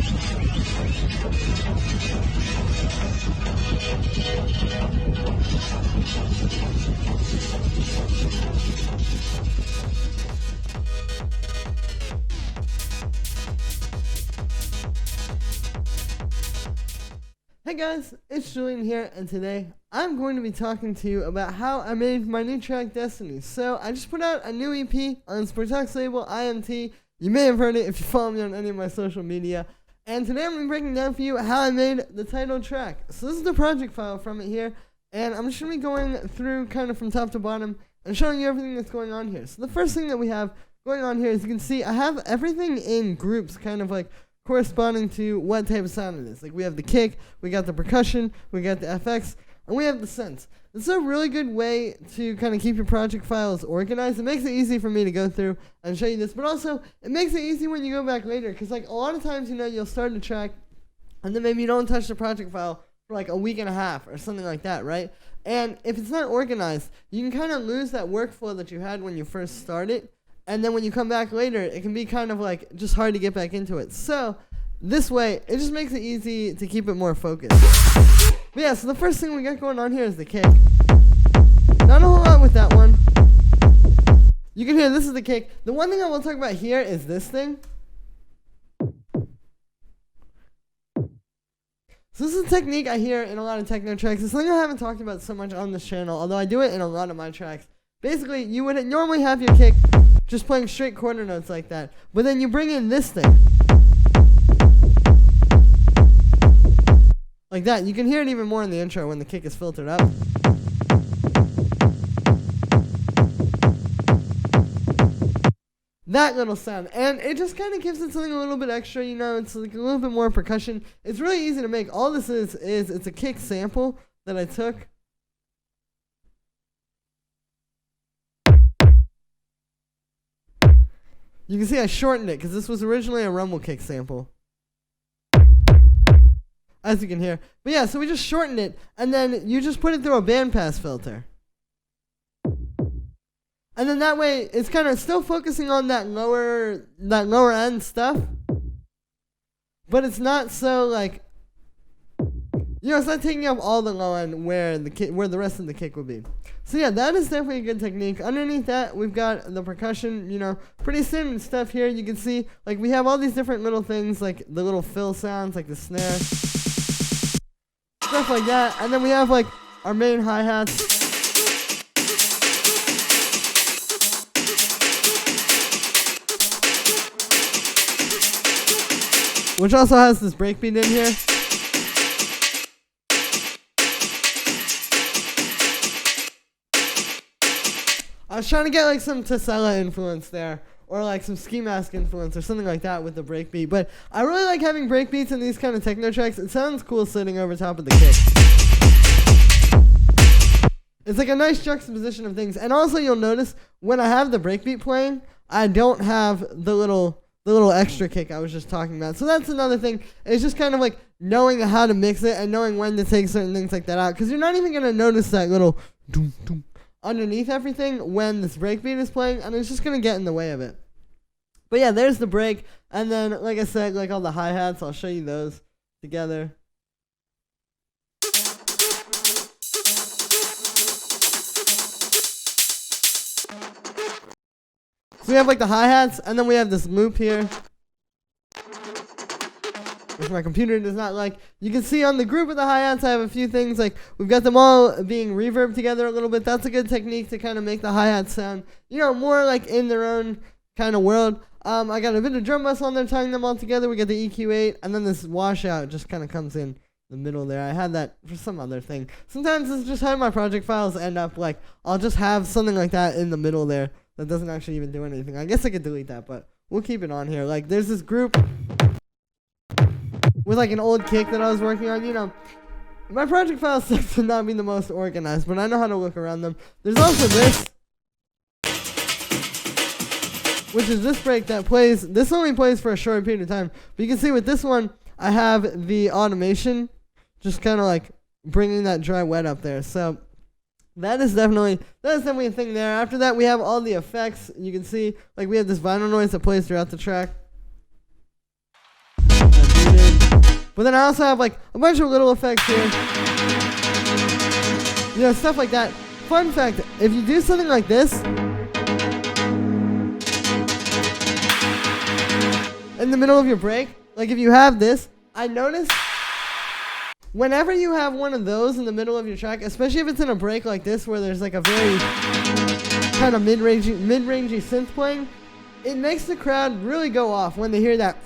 Hey guys, it's Julien here, and today I'm going to be talking to you about how I made my new track Destiny. So I just put out a new EP on Sportex label IAMT. You may have heard it if you follow me on any of my social media. And today I'm going to be breaking down for you how I made the title track. So this is the project file from it here, and I'm just going to be going through kind of from top to bottom and showing you everything that's going on here. So the first thing that we have going on here is you can see I have everything in groups kind of like corresponding to what type of sound it is. Like we have the kick, we got the percussion, we got the FX, and we have the synth. This is a really good way to kind of keep your project files organized. It makes it easy for me to go through and show you this, but also it makes it easy when you go back later, because like a lot of times, you know, you'll start a track and then maybe you don't touch the project file for like a week and a half or something like that, right? And if it's not organized, you can kind of lose that workflow that you had when you first started. And then when you come back later, it can be kind of like just hard to get back into it. So this way, it just makes it easy to keep it more focused. But yeah, so the first thing we got going on here is the kick. Not a whole lot with that one. You can hear this is the kick. The one thing I will talk about here is this thing. So this is a technique I hear in a lot of techno tracks. It's something I haven't talked about so much on this channel, although I do it in a lot of my tracks. Basically, you would normally have your kick just playing straight quarter notes like that, but then you bring in this thing. Like that. You can hear it even more in the intro when the kick is filtered up. That little sound. And it just kind of gives it something a little bit extra, you know, it's like a little bit more percussion. It's really easy to make. All this is it's a kick sample that I took. You can see I shortened it because this was originally a rumble kick sample, as you can hear. But yeah, so we just shortened it, and then you just put it through a bandpass filter. And then that way, it's kind of still focusing on that lower end stuff, but it's not so like, you know, it's not taking up all the low end where the rest of the kick would be. So yeah, that is definitely a good technique. Underneath that, we've got the percussion, you know, pretty standard stuff here. You can see, like, we have all these different little things, like the little fill sounds, like the snare, stuff like that. And then we have, like, our main hi-hats. Which also has this breakbeat in here. I was trying to get like some Tesla influence there, or like some Ski Mask influence, or something like that with the breakbeat. But I really like having breakbeats in these kind of techno tracks. It sounds cool sitting over top of the kick. It's like a nice juxtaposition of things. And also you'll notice when I have the breakbeat playing, I don't have the little extra kick I was just talking about. So that's another thing. It's just kind of like knowing how to mix it and knowing when to take certain things like that out, because you're not even going to notice that little doom doom underneath everything when this breakbeat is playing, and it's just going to get in the way of it. But yeah, there's the break, and then, like I said, like all the hi-hats, I'll show you those together. So we have like the hi-hats, and then we have this loop here, which my computer does not like. You can see on the group of the hi-hats, I have a few things, like we've got them all being reverbed together a little bit. That's a good technique to kind of make the hi-hats sound, you know, more like in their own kind of world. I got a bit of drum bus on there tying them all together. We got the EQ8, and then this washout just kind of comes in the middle there. I had that for some other thing. Sometimes it's just how my project files end up, like I'll just have something like that in the middle there that doesn't actually even do anything. I guess I could delete that, but we'll keep it on here. Like there's this group with like an old kick that I was working on, you know. My project files tend to not be the most organized, but I know how to look around them. There's also this, which is this break that plays, this only plays for a short period of time. But you can see with this one, I have the automation just kind of like bringing that dry wet up there. So that is definitely a thing there. After that, we have all the effects. You can see, like, we have this vinyl noise that plays throughout the track. But then I also have like a bunch of little effects here. You know, stuff like that. Fun fact, if you do something like this in the middle of your break, like if you have this, I noticed whenever you have one of those in the middle of your track, especially if it's in a break like this where there's like a very kind of mid-rangey synth playing, it makes the crowd really go off when they hear that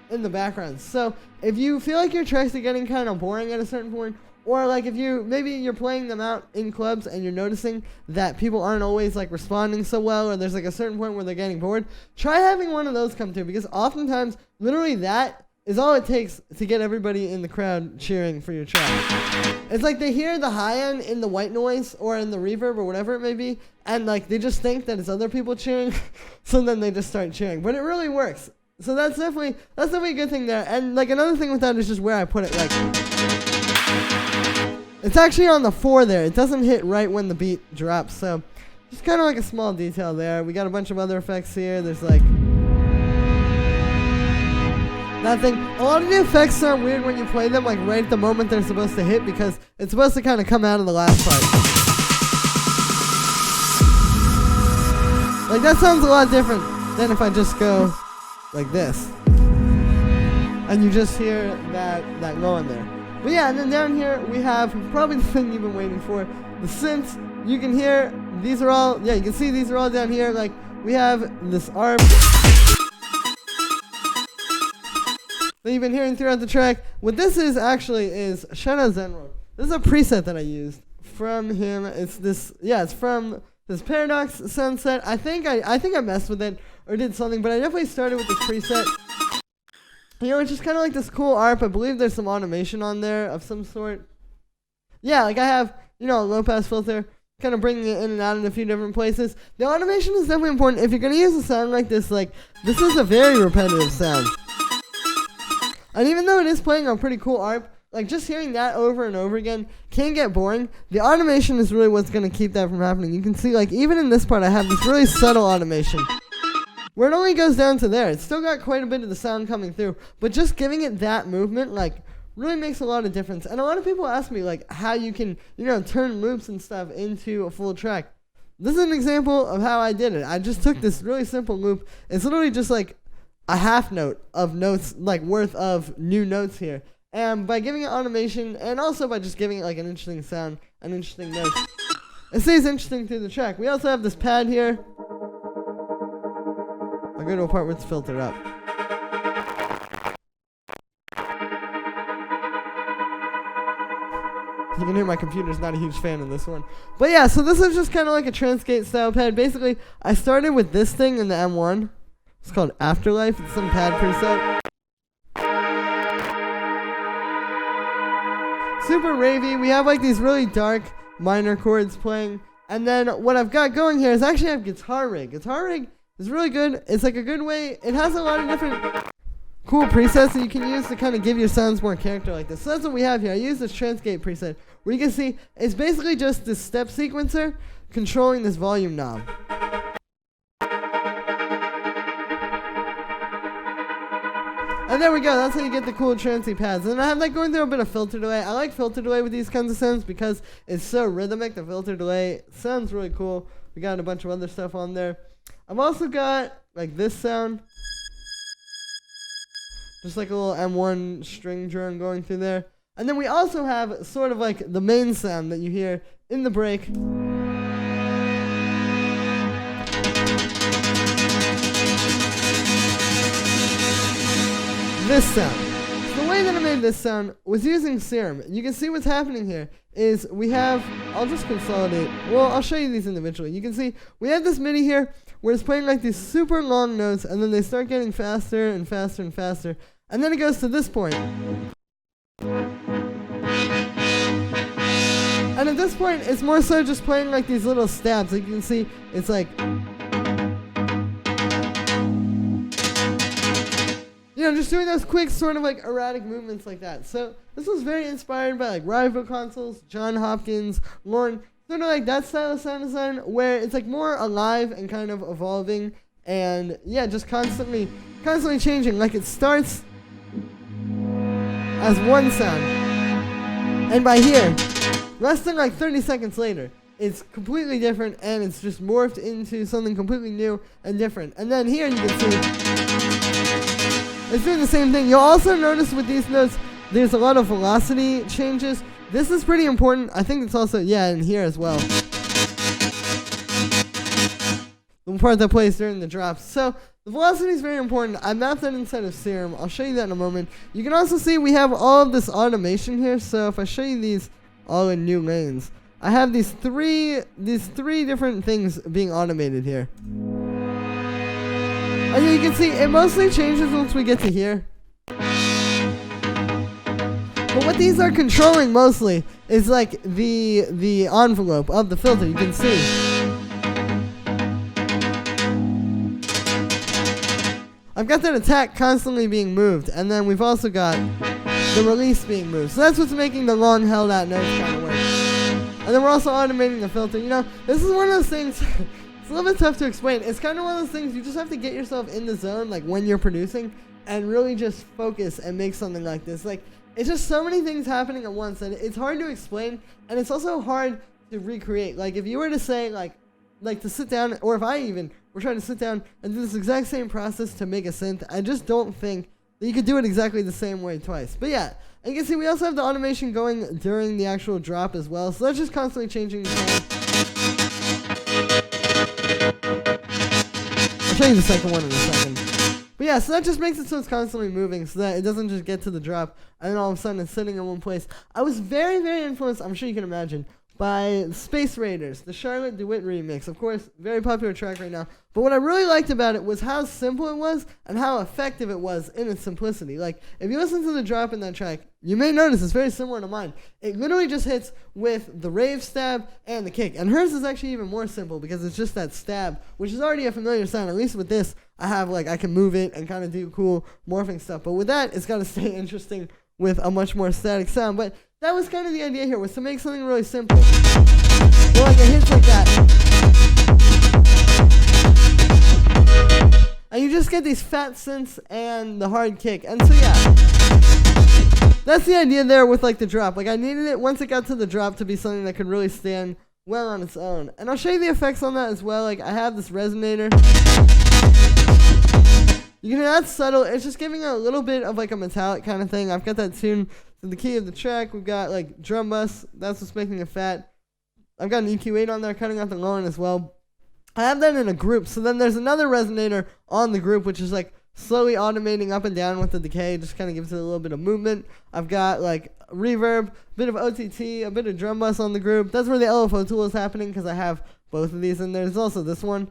in the background. So if you feel like your tracks are getting kind of boring at a certain point, or like if maybe you're playing them out in clubs and you're noticing that people aren't always like responding so well, or there's like a certain point where they're getting bored, try having one of those come through, because oftentimes literally that is all it takes to get everybody in the crowd cheering for your track. It's like they hear the high end in the white noise or in the reverb or whatever it may be, and like they just think that it's other people cheering, so then they just start cheering. But it really works. So that's definitely a good thing there. And like another thing with that is just where I put it. Like it's actually on the 4 there. It doesn't hit right when the beat drops. So just kind of like a small detail there. We got a bunch of other effects here. There's like that thing. A lot of the effects sound weird when you play them, like right at the moment they're supposed to hit, because it's supposed to kind of come out of the last part. Like that sounds a lot different than if I just go like this, and you just hear that going there. But yeah, and then down here we have probably the thing you've been waiting for, the synths. You can hear these are all, yeah, you can see these are all down here. Like we have this ARP that you've been hearing throughout the track. What this is actually is, shout out Zenro. This is a preset that I used from him. It's this, yeah, it's from this Paradox Sunset. I think I messed with it or did something, but I definitely started with this preset. You know, it's just kind of like this cool ARP. I believe there's some automation on there of some sort. Yeah, like I have, you know, a low pass filter, kind of bringing it in and out in a few different places. The automation is definitely important. If you're going to use a sound like this is a very repetitive sound. And even though it is playing a pretty cool ARP, like just hearing that over and over again can get boring. The automation is really what's going to keep that from happening. You can see, like, even in this part I have this really subtle automation where it only goes down to there. It's still got quite a bit of the sound coming through, but just giving it that movement, like, really makes a lot of difference. And a lot of people ask me, like, how you can, you know, turn loops and stuff into a full track. This is an example of how I did it. I just took this really simple loop. It's literally just like a half note of notes, like worth of new notes here. And by giving it automation, and also by just giving it like an interesting sound, an interesting note, it stays interesting through the track. We also have this pad here. I'll go to a part where it's filtered up. You can hear my computer's not a huge fan of this one. But yeah, so this is just kind of like a Transgate style pad. Basically, I started with this thing in the M1. It's called Afterlife. It's some pad preset. Super ravey. We have like these really dark minor chords playing. And then what I've got going here is actually I have Guitar Rig. Guitar Rig is really good. It's like a good way. It has a lot of different cool presets that you can use to kind of give your sounds more character like this. So that's what we have here. I use this Transgate preset where you can see it's basically just this step sequencer controlling this volume knob. And there we go. That's how you get the cool transy pads. And I have like going through a bit of filter delay. I like filter delay with these kinds of sounds because it's so rhythmic. The filter delay sounds really cool. We got a bunch of other stuff on there. I've also got like this sound. Just like a little M1 string drum going through there. And then we also have sort of like the main sound that you hear in the break. This sound. The way that I made this sound was using Serum. You can see what's happening here is we have, I'll just consolidate. Well, I'll show you these individually. You can see we have this MIDI here where it's playing like these super long notes and then they start getting faster and faster and faster. And then it goes to this point. And at this point, it's more so just playing like these little stabs. Like you can see, it's like, you know, just doing those quick sort of like erratic movements like that. So this was very inspired by like rival consoles, John Hopkins, Lauren, sort of like that style of sound design where it's like more alive and kind of evolving and yeah, just constantly changing. Like it starts as one sound. And by here, less than like 30 seconds later, it's completely different, and it's just morphed into something completely new and different. And then here you can see it's doing the same thing. You'll also notice with these notes, there's a lot of velocity changes. This is pretty important. I think it's also, in here as well. The part that plays during the drops. So the velocity is very important. I mapped that inside of Serum. I'll show you that in a moment. You can also see we have all of this automation here. So if I show you these all in new lanes, I have these three different things being automated here. And you can see it mostly changes once we get to here. But what these are controlling mostly is like the envelope of the filter. You can see. I've got that attack constantly being moved, and then we've also got the release being moved. So that's what's making the long held out notes kind of work. And then we're also automating the filter. You know, this is one of those things, it's a little bit tough to explain. It's kind of one of those things you just have to get yourself in the zone, like when you're producing, and really just focus and make something like this. Like, it's just so many things happening at once, and it's hard to explain, and it's also hard to recreate. Like, if you were to say, like to sit down, or if I even were trying to sit down and do this exact same process to make a synth, I just don't think that you could do it exactly the same way twice. But yeah, and you can see we also have the automation going during the actual drop as well, so that's just constantly changing the sound. I'll show you the second one in a second. But yeah, so that just makes it so it's constantly moving, so that it doesn't just get to the drop and then all of a sudden it's sitting in one place. I was very, very influenced, I'm sure you can imagine, by Space Raiders, the Charlotte DeWitt remix. Of course, very popular track right now. But what I really liked about it was how simple it was and how effective it was in its simplicity. Like, if you listen to the drop in that track, you may notice it's very similar to mine. It literally just hits with the rave stab and the kick. And hers is actually even more simple because it's just that stab, which is already a familiar sound. At least with this, I have, like, I can move it and kind of do cool morphing stuff. But with that, it's got to stay interesting with a much more static sound. But that was kind of the idea here, was to make something really simple. Well, like it hits like that. And you just get these fat synths and the hard kick. And so yeah, that's the idea there with like the drop. Like I needed it once it got to the drop to be something that could really stand well on its own. And I'll show you the effects on that as well. Like I have this resonator. You can hear that's subtle. It's just giving it a little bit of like a metallic kind of thing. I've got that tuned to the key of the track. We've got like drum bus. That's what's making it fat. I've got an EQ8 on there, cutting out the low end as well. I have that in a group. So then there's another resonator on the group, which is like slowly automating up and down with the decay. Just kind of gives it a little bit of movement. I've got like reverb, a bit of OTT, a bit of drum bus on the group. That's where the LFO tool is happening because I have both of these in there. There's also this one.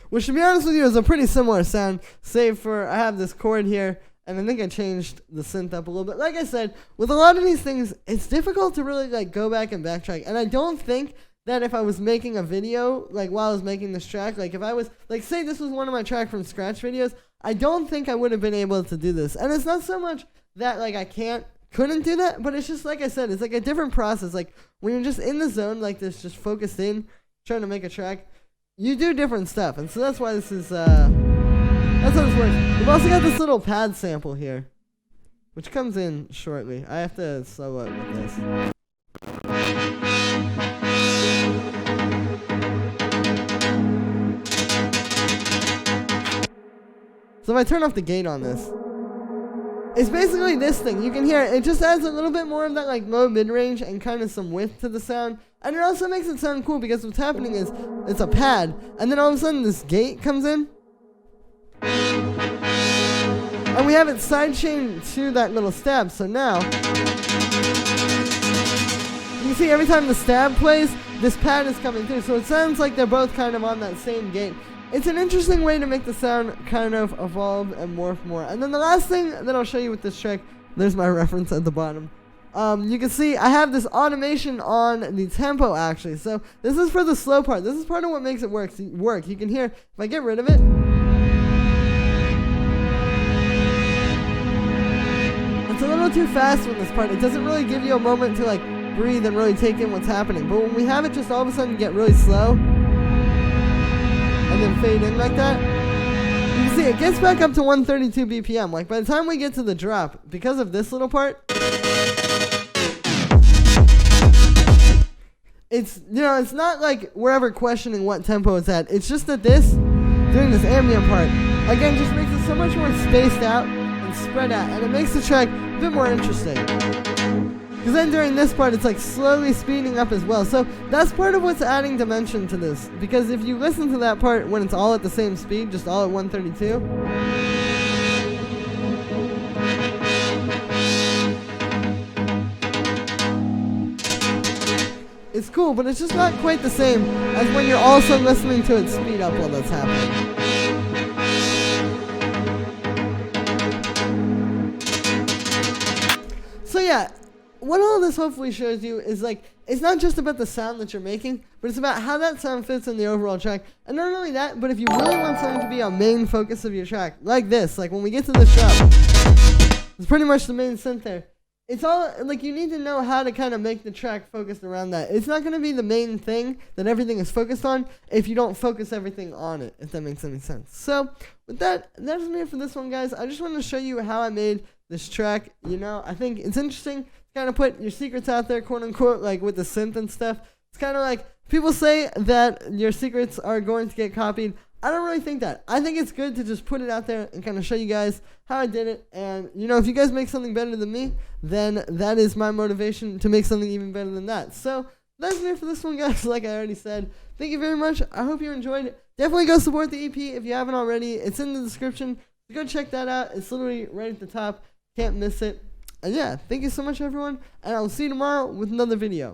Which, to be honest with you, is a pretty similar sound, save for I have this chord here, and I think I changed the synth up a little bit. Like I said, with a lot of these things, it's difficult to really like go back and backtrack. And I don't think that if I was making a video, like while I was making this track, like if I was, like say this was one of my track from scratch videos, I don't think I would have been able to do this. And it's not so much that like I couldn't do that, but it's just like I said, it's like a different process. Like when you're just in the zone like this, just focused in, trying to make a track, you do different stuff, and so that's why this is, that's how this works. We've also got this little pad sample here, which comes in shortly. I have to solo it with this. So if I turn off the gate on this, it's basically this thing. You can hear it. It just adds a little bit more of that like low mid-range and kind of some width to the sound. And it also makes it sound cool because what's happening is it's a pad, and then all of a sudden this gate comes in. And we have it sidechained to that little stab. So now, you can see every time the stab plays, this pad is coming through. So it sounds like they're both kind of on that same gate. It's an interesting way to make the sound kind of evolve and morph more. And then the last thing that I'll show you with this track, there's my reference at the bottom. You can see I have this automation on the tempo actually. So this is for the slow part. This is part of what makes it work. You can hear, if I get rid of it, it's a little too fast with this part. It doesn't really give you a moment to like breathe and really take in what's happening. But when we have it just all of a sudden get really slow and then fade in like that, You can see it gets back up to 132 BPM. Like by the time we get to the drop, because of this little part, it's, you know, it's not like we're ever questioning what tempo it's at. It's just that this, doing this ambient part, again, just makes it so much more spaced out and spread out, and it makes the track a bit more interesting. Because then during this part, it's like slowly speeding up as well. So that's part of what's adding dimension to this. Because if you listen to that part when it's all at the same speed, just all at 132, it's cool, but it's just not quite the same as when you're also listening to it speed up while that's happening. So yeah, what all this hopefully shows you is like, it's not just about the sound that you're making, but it's about how that sound fits in the overall track. And not only that, but if you really want something to be a main focus of your track, like this, like when we get to this drop, it's pretty much the main synth there. It's all, like, you need to know how to kind of make the track focused around that. It's not going to be the main thing that everything is focused on if you don't focus everything on it, if that makes any sense. So, with that, that's it for this one, guys. I just wanted to show you how I made this track. You know, I think it's interesting to kind of put your secrets out there, quote unquote, like with the synth and stuff. It's kind of like, people say that your secrets are going to get copied. I don't really think that. I think it's good to just put it out there and kind of show you guys how I did it. And, you know, if you guys make something better than me, then that is my motivation to make something even better than that. So, that's it for this one, guys, like I already said. Thank you very much. I hope you enjoyed it. Definitely go support the EP if you haven't already. It's in the description. So go check that out. It's literally right at the top. Can't miss it. And yeah, thank you so much, everyone. And I'll see you tomorrow with another video.